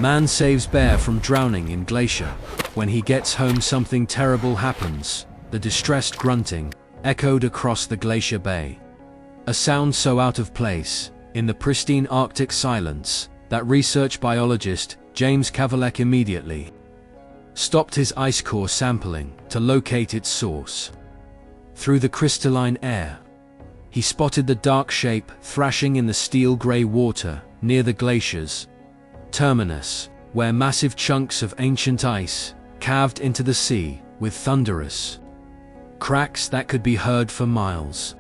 Man saves bear from drowning in Glacier. When he gets home, something terrible happens. The distressed grunting echoed across the Glacier Bay. A sound so out of place in the pristine Arctic silence that research biologist James Kavalek immediately stopped his ice core sampling to locate its source. Through the crystalline air, he spotted the dark shape thrashing in the steel-gray water near the glacier's terminus, where massive chunks of ancient ice calved into the sea with thunderous cracks that could be heard for miles.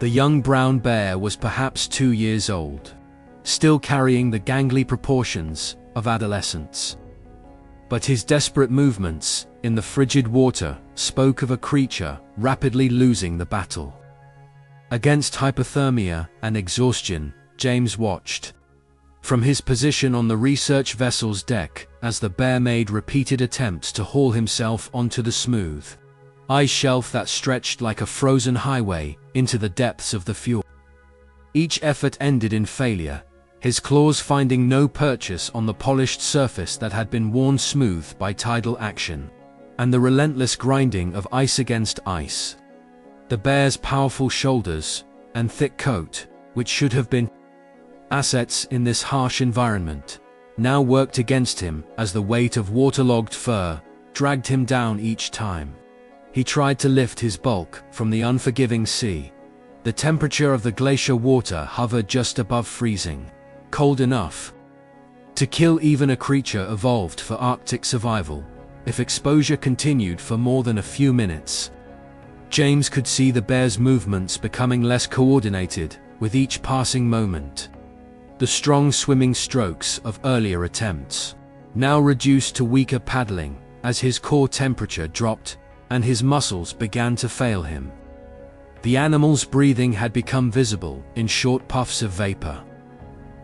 The young brown bear was perhaps 2 years old, still carrying the gangly proportions of adolescence. But his desperate movements in the frigid water spoke of a creature rapidly losing the battle against hypothermia and exhaustion. James watched from his position on the research vessel's deck as the bear made repeated attempts to haul himself onto the smooth ice shelf that stretched like a frozen highway into the depths of the fjord. Each effort ended in failure, his claws finding no purchase on the polished surface that had been worn smooth by tidal action and the relentless grinding of ice against ice. The bear's powerful shoulders and thick coat, which should have been assets in this harsh environment, now worked against him as the weight of waterlogged fur dragged him down each time he tried to lift his bulk from the unforgiving sea. The temperature of the glacier water hovered just above freezing, cold enough to kill even a creature evolved for Arctic survival if exposure continued for more than a few minutes. James could see the bear's movements becoming less coordinated with each passing moment. The strong swimming strokes of earlier attempts now reduced to weaker paddling as his core temperature dropped and his muscles began to fail him. The animal's breathing had become visible in short puffs of vapor,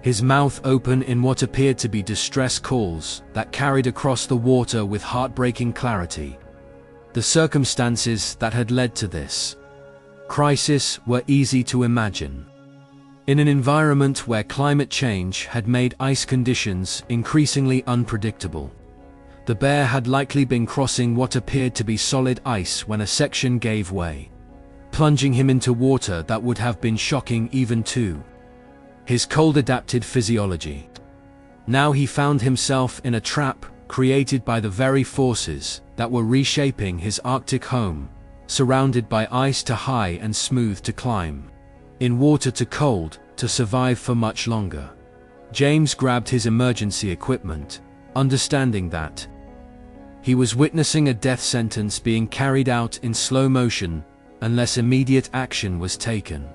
his mouth open in what appeared to be distress calls that carried across the water with heartbreaking clarity. The circumstances that had led to this crisis were easy to imagine. In an environment where climate change had made ice conditions increasingly unpredictable, the bear had likely been crossing what appeared to be solid ice when a section gave way, plunging him into water that would have been shocking even to his cold-adapted physiology. Now he found himself in a trap created by the very forces that were reshaping his Arctic home, surrounded by ice too high and smooth to climb, in water too cold to survive for much longer. James grabbed his emergency equipment, understanding that he was witnessing a death sentence being carried out in slow motion unless immediate action was taken.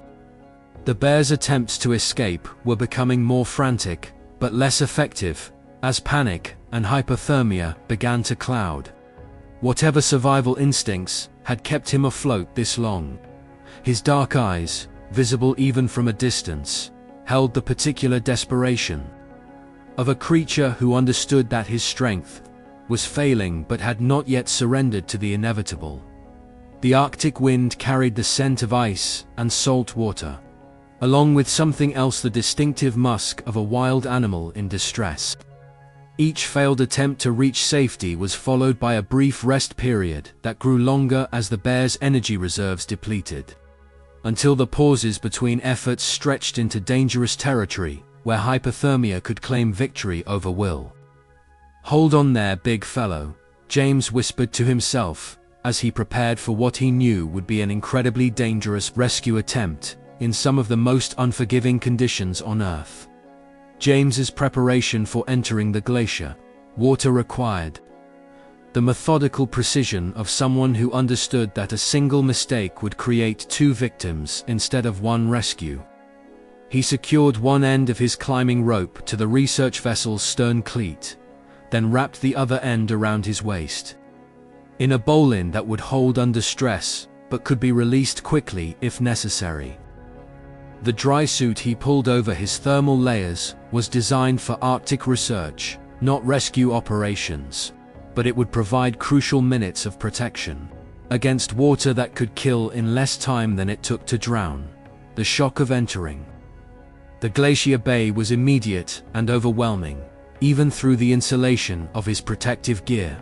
The bear's attempts to escape were becoming more frantic, but less effective, as panic and hypothermia began to cloud whatever survival instincts had kept him afloat this long. His dark eyes, visible even from a distance, held the particular desperation of a creature who understood that his strength was failing but had not yet surrendered to the inevitable. The Arctic wind carried the scent of ice and salt water, along with something else, the distinctive musk of a wild animal in distress. Each failed attempt to reach safety was followed by a brief rest period that grew longer as the bear's energy reserves depleted, until the pauses between efforts stretched into dangerous territory where hypothermia could claim victory over will. "Hold on there, big fellow," James whispered to himself as he prepared for what he knew would be an incredibly dangerous rescue attempt in some of the most unforgiving conditions on Earth. James's preparation for entering the glacier water required the methodical precision of someone who understood that a single mistake would create 2 victims instead of 1 rescue. He secured one end of his climbing rope to the research vessel's stern cleat, then wrapped the other end around his waist, in a bowline that would hold under stress but could be released quickly if necessary. The dry suit he pulled over his thermal layers was designed for Arctic research, not rescue operations, but it would provide crucial minutes of protection against water that could kill in less time than it took to drown. The shock of entering the Glacier Bay was immediate and overwhelming. even through the insulation of his protective gear.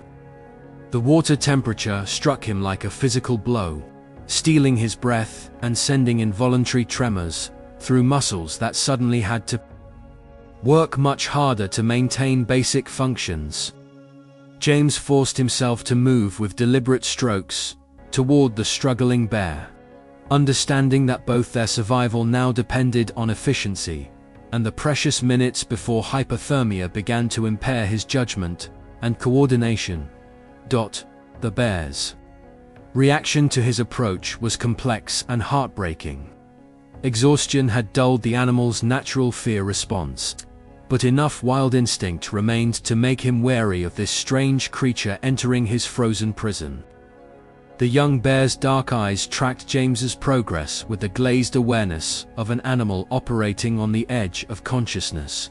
The water temperature struck him like a physical blow, stealing his breath and sending involuntary tremors through muscles that suddenly had to work much harder to maintain basic functions. James forced himself to move with deliberate strokes toward the struggling bear, understanding that both their survival now depended on efficiency, and the precious minutes before hypothermia began to impair his judgment and coordination. The bear's reaction to his approach was complex and heartbreaking. Exhaustion had dulled the animal's natural fear response, but enough wild instinct remained to make him wary of this strange creature entering his frozen prison. The young bear's dark eyes tracked James's progress with the glazed awareness of an animal operating on the edge of consciousness.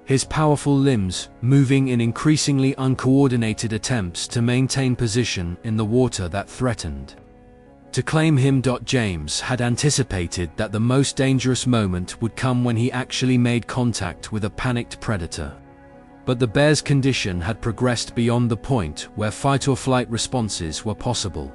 His powerful limbs moving in increasingly uncoordinated attempts to maintain position in the water that threatened to claim him. James had anticipated that the most dangerous moment would come when he actually made contact with a panicked predator. But the bear's condition had progressed beyond the point where fight-or-flight responses were possible.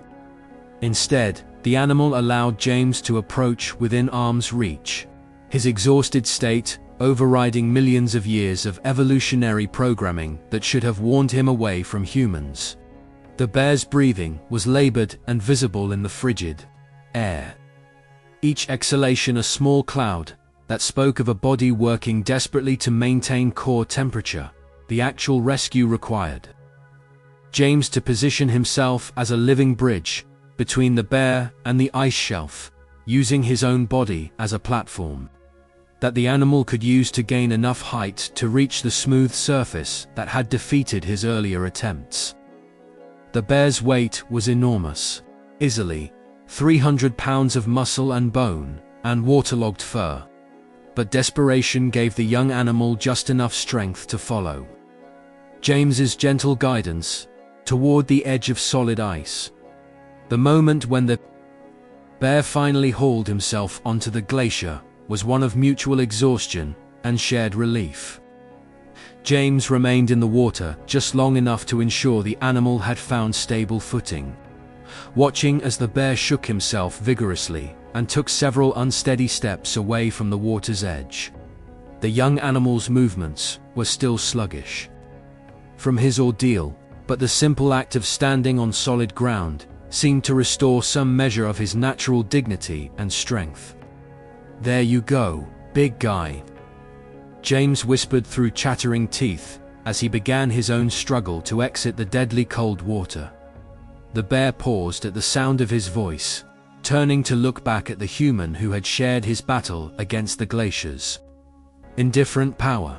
Instead, the animal allowed James to approach within arm's reach, his exhausted state overriding millions of years of evolutionary programming that should have warned him away from humans. The bear's breathing was labored and visible in the frigid air, each exhalation a small cloud that spoke of a body working desperately to maintain core temperature, the actual rescue required James to position himself as a living bridge between the bear and the ice shelf, using his own body as a platform that the animal could use to gain enough height to reach the smooth surface that had defeated his earlier attempts. The bear's weight was enormous, easily 300 pounds of muscle and bone and waterlogged fur. But desperation gave the young animal just enough strength to follow James's gentle guidance toward the edge of solid ice. The moment when the bear finally hauled himself onto the glacier was one of mutual exhaustion and shared relief. James remained in the water just long enough to ensure the animal had found stable footing, watching as the bear shook himself vigorously and took several unsteady steps away from the water's edge. The young animal's movements were still sluggish from his ordeal, but the simple act of standing on solid ground seemed to restore some measure of his natural dignity and strength. "There you go, big guy," James whispered through chattering teeth as he began his own struggle to exit the deadly cold water. The bear paused at the sound of his voice, turning to look back at the human who had shared his battle against the glacier's indifferent power,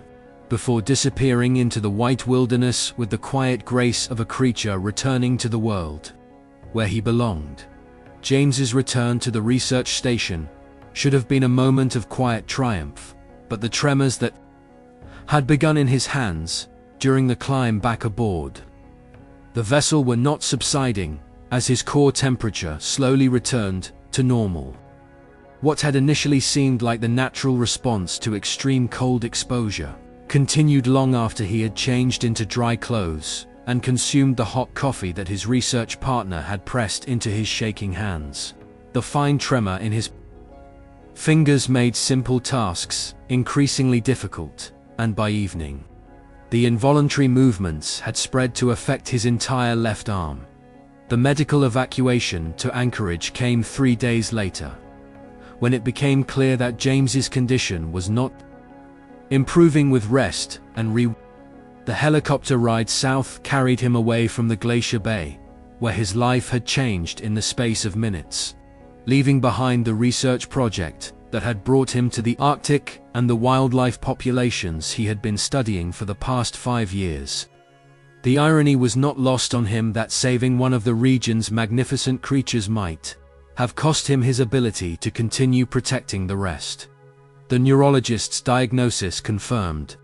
before disappearing into the white wilderness with the quiet grace of a creature returning to the world where he belonged. James's return to the research station should have been a moment of quiet triumph, but the tremors that had begun in his hands during the climb back aboard the vessel were not subsiding as his core temperature slowly returned to normal. What had initially seemed like the natural response to extreme cold exposure continued long after he had changed into dry clothes and consumed the hot coffee that his research partner had pressed into his shaking hands. The fine tremor in his fingers made simple tasks increasingly difficult, and by evening, the involuntary movements had spread to affect his entire left arm. The medical evacuation to Anchorage came 3 days later, when it became clear that James's condition was not improving with rest and The helicopter ride south carried him away from the Glacier Bay, where his life had changed in the space of minutes, leaving behind the research project that had brought him to the Arctic and the wildlife populations he had been studying for the past 5 years. The irony was not lost on him that saving one of the region's magnificent creatures might have cost him his ability to continue protecting the rest. The neurologist's diagnosis confirmed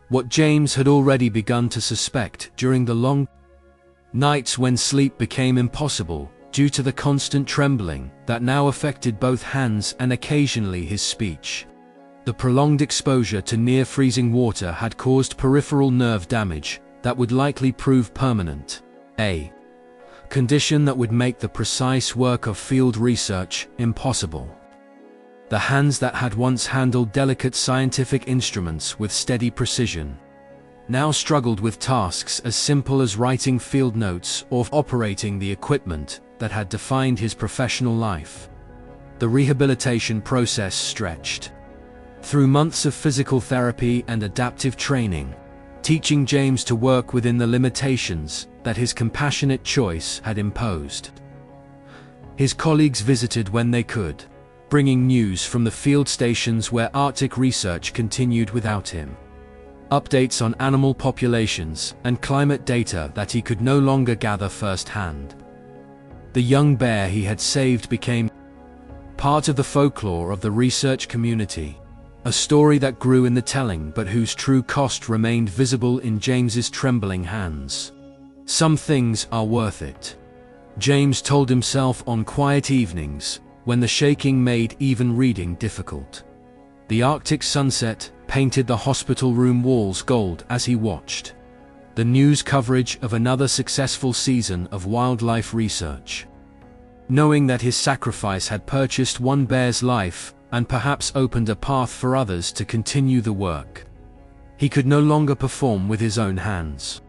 what James had already begun to suspect during the long nights when sleep became impossible due to the constant trembling that now affected both hands and occasionally his speech. The prolonged exposure to near-freezing water had caused peripheral nerve damage that would likely prove permanent, a condition that would make the precise work of field research impossible. The hands that had once handled delicate scientific instruments with steady precision now struggled with tasks as simple as writing field notes or operating the equipment that had defined his professional life. The rehabilitation process stretched through months of physical therapy and adaptive training, teaching James to work within the limitations that his compassionate choice had imposed. His colleagues visited when they could, bringing news from the field stations where Arctic research continued without him. Updates on animal populations and climate data that he could no longer gather firsthand. The young bear he had saved became part of the folklore of the research community, a story that grew in the telling but whose true cost remained visible in James's trembling hands. Some things are worth it, James told himself on quiet evenings when the shaking made even reading difficult. The Arctic sunset painted the hospital room walls gold as he watched the news coverage of another successful season of wildlife research. Knowing that his sacrifice had purchased one bear's life and perhaps opened a path for others to continue the work, he could no longer perform with his own hands.